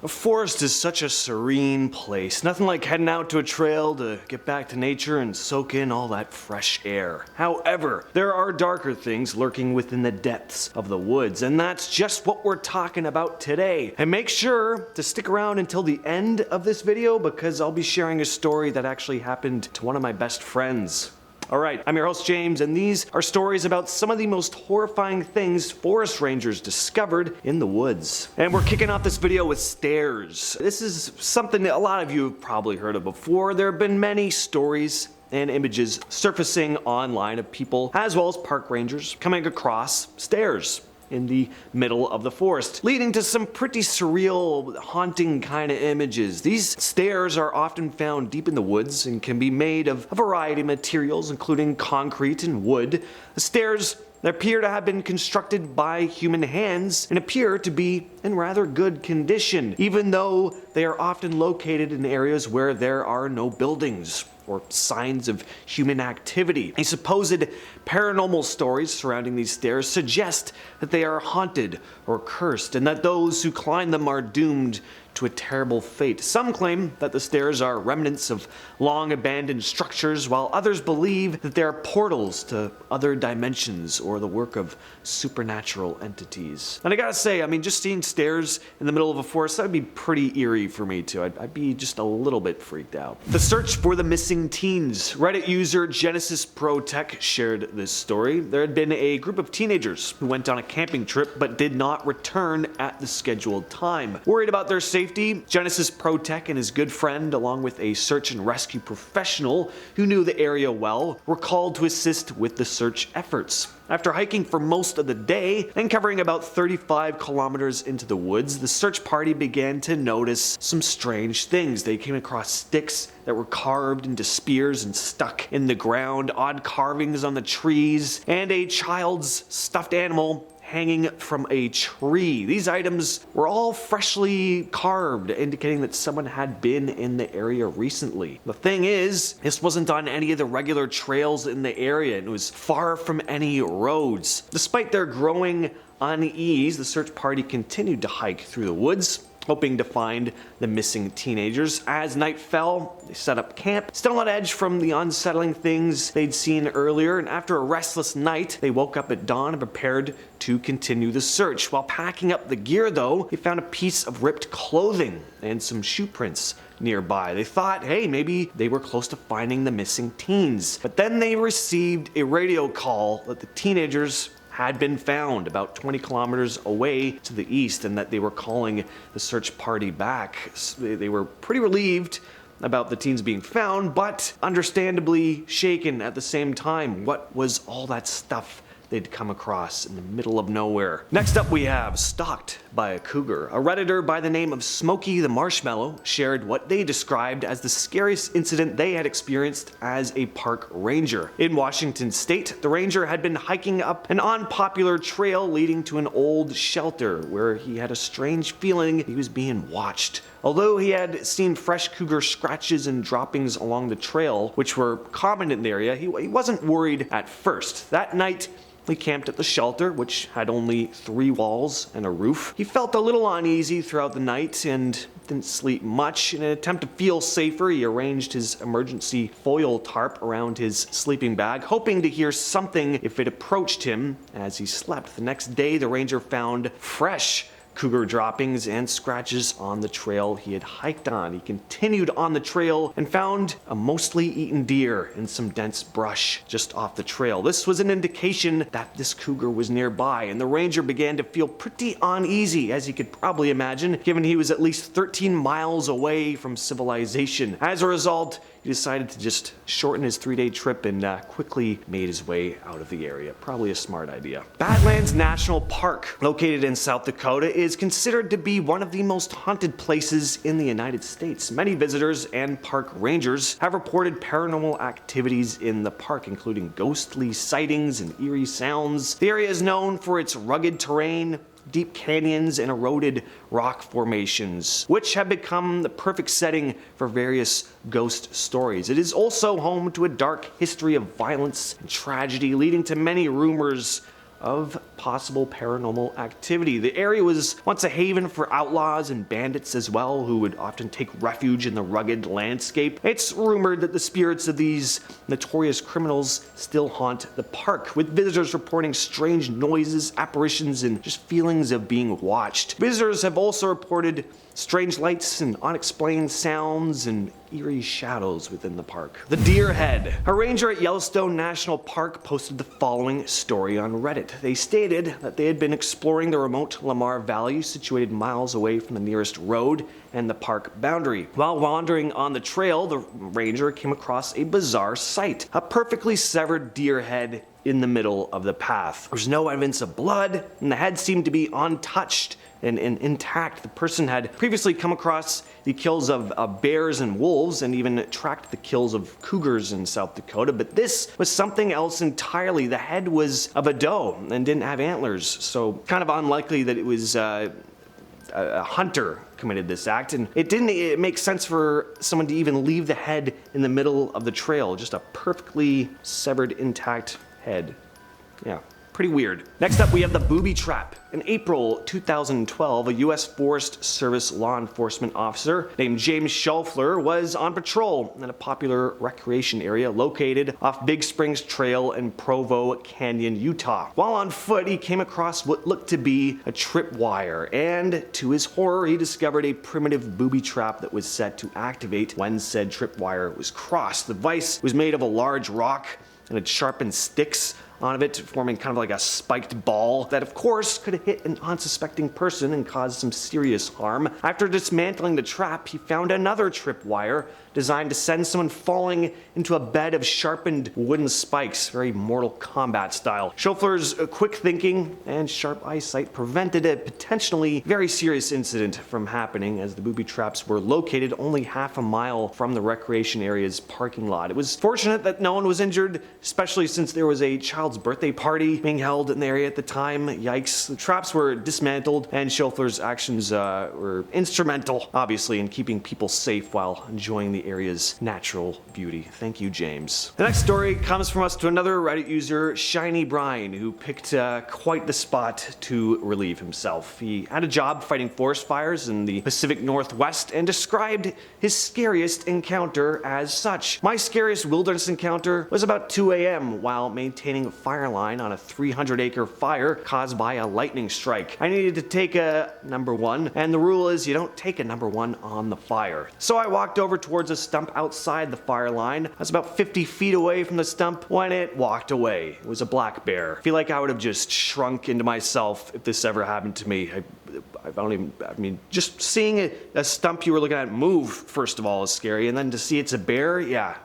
A forest is such a serene place. Nothing like heading out to a trail to get back to nature and soak in all that fresh air. However, there are darker things lurking within the depths of the woods, and that's just what we're talking about today. And make sure to stick around until the end of this video because I'll be sharing a story that actually happened to one of my best friends. Alright, I'm your host James, and these are stories about some of the most horrifying things forest rangers discovered in the woods. And we're kicking off this video with stairs. This is something that a lot of you have probably heard of before. There have been many stories and images surfacing online of people, as well as park rangers, coming across stairs in the middle of the forest, leading to some pretty surreal, haunting kind of images. These stairs are often found deep in the woods and can be made of a variety of materials, including concrete and wood. The stairs appear to have been constructed by human hands and appear to be in rather good condition, even though they are often located in areas where there are no buildings or signs of human activity. A supposed paranormal stories surrounding these stairs suggest that they are haunted or cursed, and that those who climb them are doomed to a terrible fate. Some claim that the stairs are remnants of long abandoned structures, while others believe that they are portals to other dimensions or the work of supernatural entities. And I gotta say, I mean, just seeing stairs in the middle of a forest, that would be pretty eerie for me too. I'd be just a little bit freaked out. The search for the missing teens. Reddit user Genesis Pro Tech shared this story. There had been a group of teenagers who went on a camping trip but did not return at the scheduled time. Worried about their safety, Genesis Pro Tech and his good friend, along with a search and rescue professional who knew the area well, were called to assist with the search efforts. After hiking for most of the day and covering about 35 kilometers into the woods, the search party began to notice some strange things. They came across sticks that were carved into spears and stuck in the ground, odd carvings on the trees, and a child's stuffed animal hanging from a tree. These items were all freshly carved, indicating that someone had been in the area recently. The thing is, this wasn't on any of the regular trails in the area, and it was far from any roads. Despite their growing unease, the search party continued to hike through the woods, hoping to find the missing teenagers. As night fell, they set up camp, still on edge from the unsettling things they'd seen earlier, and after a restless night, they woke up at dawn and prepared to continue the search. While packing up the gear though, they found a piece of ripped clothing and some shoe prints nearby. They thought, hey, maybe they were close to finding the missing teens. But then they received a radio call that the teenagers had been found about 20 kilometers away to the east, and that they were calling the search party back. They were pretty relieved about the teens being found, but understandably shaken at the same time. What was all that stuff they'd come across in the middle of nowhere? Next up we have stalked by a cougar. A Redditor by the name of Smokey the Marshmallow shared what they described as the scariest incident they had experienced as a park ranger. In Washington state, the ranger had been hiking up an unpopular trail leading to an old shelter where he had a strange feeling he was being watched. Although he had seen fresh cougar scratches and droppings along the trail, which were common in the area, he wasn't worried at first. That night, he camped at the shelter, which had only 3 walls and a roof. He felt a little uneasy throughout the night and didn't sleep much. In an attempt to feel safer, he arranged his emergency foil tarp around his sleeping bag, hoping to hear something if it approached him as he slept. The next day, the ranger found fresh cougar droppings and scratches on the trail he had hiked on. He continued on the trail and found a mostly eaten deer in some dense brush just off the trail. This was an indication that this cougar was nearby, and the ranger began to feel pretty uneasy, as you could probably imagine, given he was at least 13 miles away from civilization. As a result, he decided to just shorten his 3-day trip and quickly made his way out of the area. Probably a smart idea. Badlands National Park, located in South Dakota, is considered to be one of the most haunted places in the United States. Many visitors and park rangers have reported paranormal activities in the park, including ghostly sightings and eerie sounds. The area is known for its rugged terrain, deep canyons, and eroded rock formations, which have become the perfect setting for various ghost stories. It is also home to a dark history of violence and tragedy, leading to many rumors of possible paranormal activity. The area was once a haven for outlaws and bandits as well, who would often take refuge in the rugged landscape. It's rumored that the spirits of these notorious criminals still haunt the park, with visitors reporting strange noises, apparitions, and just feelings of being watched. Visitors have also reported strange lights and unexplained sounds and eerie shadows within the park. The Deer Head. A ranger at Yellowstone National Park posted the following story on Reddit. They stated that they had been exploring the remote Lamar Valley, situated miles away from the nearest road and the park boundary. While wandering on the trail, the ranger came across a bizarre sight: a perfectly severed deer head in the middle of the path. There's no evidence of blood, and the head seemed to be untouched and intact. The person had previously come across the kills of bears and wolves, and even tracked the kills of cougars in South Dakota, but this was something else entirely. The head was of a doe and didn't have antlers, so kind of unlikely that it was a hunter committed this act, and it didn't make sense for someone to even leave the head in the middle of the trail. Just a perfectly severed, intact head. Yeah. Pretty weird. Next up, we have the booby trap. In April 2012, a U.S. Forest Service law enforcement officer named James Schaufler was on patrol in a popular recreation area located off Big Springs Trail in Provo Canyon, Utah. While on foot, he came across what looked to be a tripwire, and to his horror, he discovered a primitive booby trap that was set to activate when said tripwire was crossed. The vise was made of a large rock and had sharpened sticks on it, forming kind of like a spiked ball that of course could hit an unsuspecting person and cause some serious harm. After dismantling the trap, he found another tripwire designed to send someone falling into a bed of sharpened wooden spikes, very Mortal Kombat style. Schaufler's quick thinking and sharp eyesight prevented a potentially very serious incident from happening, as the booby traps were located only half a mile from the recreation area's parking lot. It was fortunate that no one was injured, especially since there was a child's birthday party being held in the area at the time. Yikes. The traps were dismantled, and Schaufler's actions were instrumental, obviously, in keeping people safe while enjoying the area's natural beauty. Thank you, James. The next story comes from us to another Reddit user, Shiny Brian, who picked quite the spot to relieve himself. He had a job fighting forest fires in the Pacific Northwest and described his scariest encounter as such. My scariest wilderness encounter was about 2 a.m. while maintaining a fire line on a 300-acre fire caused by a lightning strike. I needed to take a number one, and the rule is you don't take a number one on the fire. So I walked over towards a stump outside the fire line. I was about 50 feet away from the stump when it walked away. It was a black bear. I feel like I would have just shrunk into myself if this ever happened to me. I mean, just seeing a stump you were looking at move, first of all, is scary, and then to see it's a bear, yeah,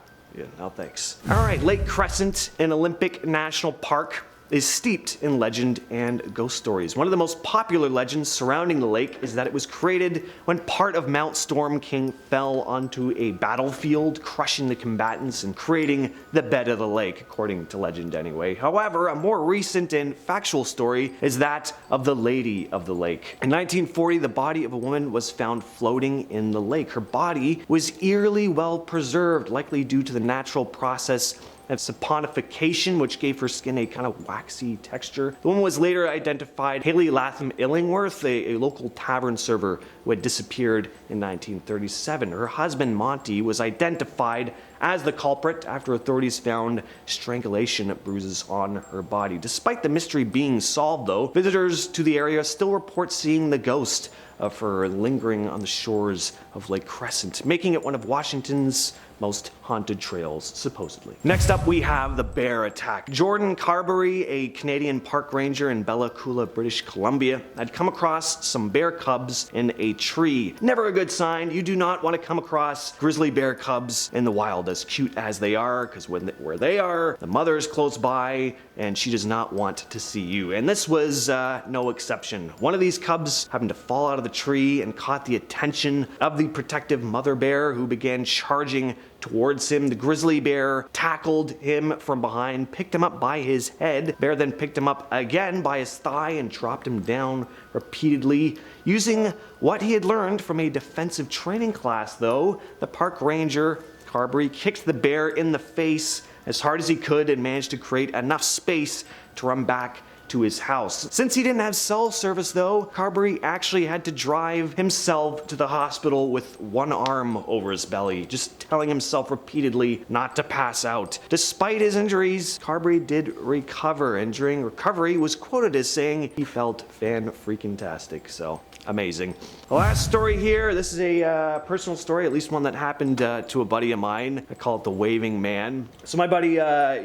no thanks. Alright, Lake Crescent in Olympic National Park is steeped in legend and ghost stories. One of the most popular legends surrounding the lake is that it was created when part of Mount Storm King fell onto a battlefield, crushing the combatants and creating the bed of the lake, according to legend anyway. However, a more recent and factual story is that of the Lady of the Lake. In 1940, the body of a woman was found floating in the lake. Her body was eerily well preserved, likely due to the natural process of saponification, which gave her skin a kind of waxy texture. The woman was later identified Haley Latham Illingworth, a local tavern server who had disappeared in 1937. Her husband, Monty, was identified as the culprit after authorities found strangulation bruises on her body. Despite the mystery being solved, though, visitors to the area still report seeing the ghost of her lingering on the shores of Lake Crescent, making it one of Washington's most haunted trails, supposedly. Next up, we have the bear attack. Jordan Carberry, a Canadian park ranger in Bella Coola, British Columbia, had come across some bear cubs in a tree. Never a good sign. You do not want to come across grizzly bear cubs in the wild, as cute as they are, because where they are, the mother is close by, and she does not want to see you. And this was no exception. One of these cubs happened to fall out of the tree and caught the attention of the protective mother bear, who began charging towards him. The grizzly bear tackled him from behind, picked him up by his head. Bear then picked him up again by his thigh and dropped him down repeatedly. Using what he had learned from a defensive training class, though, the park ranger, Carberry, kicked the bear in the face as hard as he could and managed to create enough space to run back to his house. Since he didn't have cell service though, Carberry actually had to drive himself to the hospital with one arm over his belly, just telling himself repeatedly not to pass out. Despite his injuries, Carberry did recover, and during recovery was quoted as saying he felt fan-freaking-tastic. So amazing. The last story here, this is a personal story, at least one that happened to a buddy of mine. I call it the Waving Man. So my buddy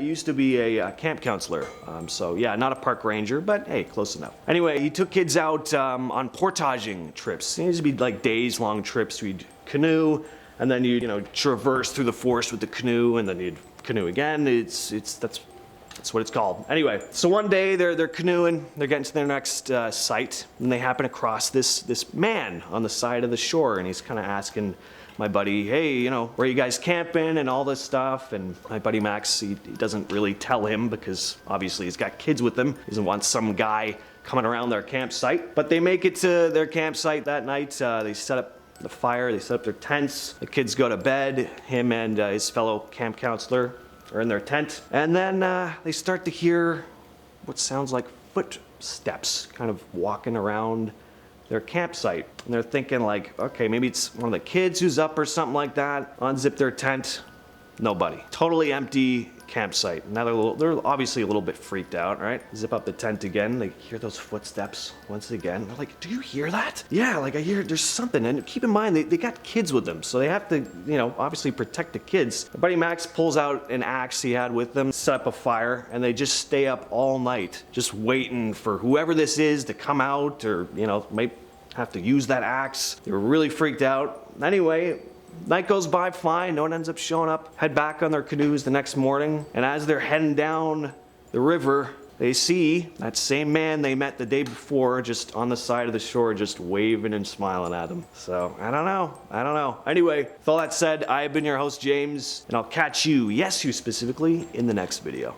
used to be a camp counselor. So yeah, not a park ranger, but hey, close enough. Anyway, he took kids out on portaging trips. It used to be like days-long trips. We'd canoe, and then you'd, traverse through the forest with the canoe, and then you'd canoe again. That's what it's called. Anyway, so one day they're canoeing, they're getting to their next site, and they happen across this man on the side of the shore, and he's kind of asking my buddy, hey, where are you guys camping and all this stuff? And my buddy Max, he doesn't really tell him because obviously he's got kids with him. He doesn't want some guy coming around their campsite. But they make it to their campsite that night. They set up the fire, they set up their tents. The kids go to bed. Him and his fellow camp counselor are in their tent. And then they start to hear what sounds like footsteps kind of walking around their campsite. And they're thinking like, okay, maybe it's one of the kids who's up or something like that. Unzip their tent. Nobody. Totally empty campsite. Now they're obviously a little bit freaked out, right? Zip up the tent again. They hear those footsteps once again. They're like, do you hear that? Yeah, like I hear there's something. And keep in mind, they got kids with them. So they have to, obviously protect the kids. My buddy Max pulls out an axe he had with them, set up a fire, and they just stay up all night, just waiting for whoever this is to come out or, might have to use that axe. They were really freaked out. Anyway, night goes by fine, no one ends up showing up. Head back on their canoes the next morning, and as they're heading down the river, they see that same man they met the day before just on the side of the shore, just waving and smiling at them. So, I don't know. Anyway, with all that said, I've been your host, James, and I'll catch you, yes, you specifically, in the next video.